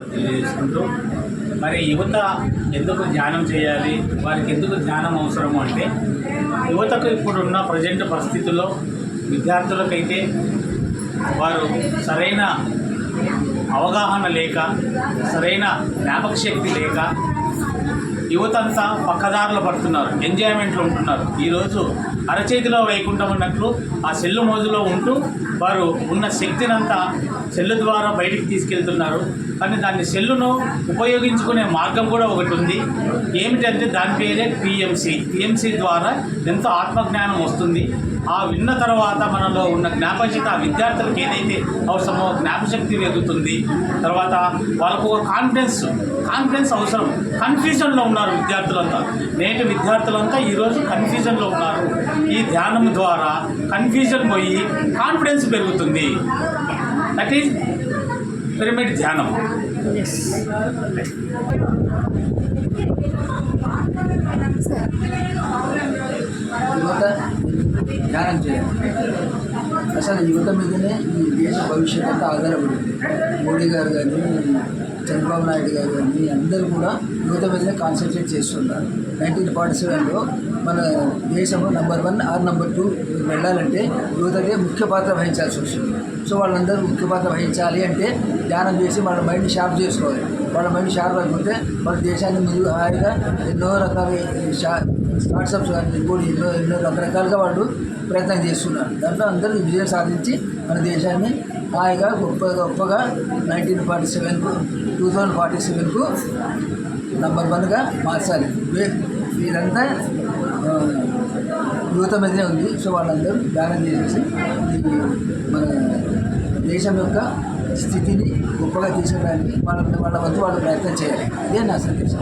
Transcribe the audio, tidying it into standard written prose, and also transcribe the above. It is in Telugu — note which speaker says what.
Speaker 1: తెలియజేసుకుంటూ మరి యువత ఎందుకు ధ్యానం చేయాలి, వారికి ఎందుకు ధ్యానం అవసరము అంటే, యువతకు ఇప్పుడున్న ప్రజెంట్ పరిస్థితుల్లో విద్యార్థులకైతే వారు సరైన అవగాహన లేక, సరైన జ్ఞాపక శక్తి లేక యువతంతా పక్కదారులు పడుతున్నారు, ఎంజాయ్మెంట్లో ఉంటున్నారు. ఈరోజు అరచేతిలో వైకుంఠం అన్నట్లు ఆ సెల్లు మోజులో ఉంటూ వారు ఉన్న శక్తినంతా సెల్లు ద్వారా బయటికి తీసుకెళ్తున్నారు. కానీ దాన్ని సెల్లును ఉపయోగించుకునే మార్గం కూడా ఒకటి ఉంది. ఏమిటంటే దాని పేరే పిఎంసి ద్వారా ఎంతో ఆత్మజ్ఞానం వస్తుంది. ఆ విన్న తర్వాత మనలో ఉన్న జ్ఞాపకశక్తి ఆ విద్యార్థులకు ఏదైతే అవసరమో జ్ఞాపకశక్తి పెరుగుతుంది. తర్వాత వాళ్ళకు ఒక కాన్ఫిడెన్స్ అవసరం. కన్ఫ్యూజన్లో ఉన్నారు విద్యార్థులంతా. నేటి విద్యార్థులంతా ఈరోజు కన్ఫ్యూజన్లో ఉన్నారు. ఈ ధ్యానం ద్వారా కన్ఫ్యూజన్ పోయి కాన్ఫిడెన్స్ పెరుగుతుంది. దట్ ఈజ్ పిరమిడ్ ధ్యానం.
Speaker 2: యువత ధ్యానం చేయాలి. అసలు యువత మీదనే ఈ దేశ భవిష్యత్ అంతా ఆధారపడింది. మోడీ గారు కానీ, చంద్రబాబు నాయుడు గారు కానీ అందరూ కూడా యువత మీదనే కాన్సన్ట్రేట్ చేస్తున్నారు. 1947లో మన దేశము నెంబర్ 1 ఆర్ నెంబర్ 2 వెళ్ళాలంటే యువతకే ముఖ్య పాత్ర వహించాల్సి వస్తుంది. సో వాళ్ళందరూ ముఖ్య పాత్ర వహించాలి అంటే ధ్యానం చేసి వాళ్ళ మైండ్ షార్ప్ చేసుకోవాలి. వాళ్ళ మైండ్ షార్ప్ అయిపోతే వాళ్ళ దేశాన్ని ముందు హాయిగా ఎన్నో రకాల స్టార్ట్అప్స్ కానీ ఇంకోటి ఎన్నో రకరకాలుగా వాళ్ళు ప్రయత్నం చేస్తున్నారు. దాంట్లో అందరూ విజయం సాధించి మన దేశాన్ని హాయిగా గొప్పగా 2047కు నెంబర్ 1గా మార్చాలి. ఇదంతా యువత మీదనే ఉంది. సో వాళ్ళందరూ ధ్యానం చేసేసి మన దేశం యొక్క స్థితిని గొప్పగా తీసుకోవడానికి వాళ్ళ వంతు వాళ్ళు ప్రయత్నం చేయాలి. ఇదే నా సందేశం.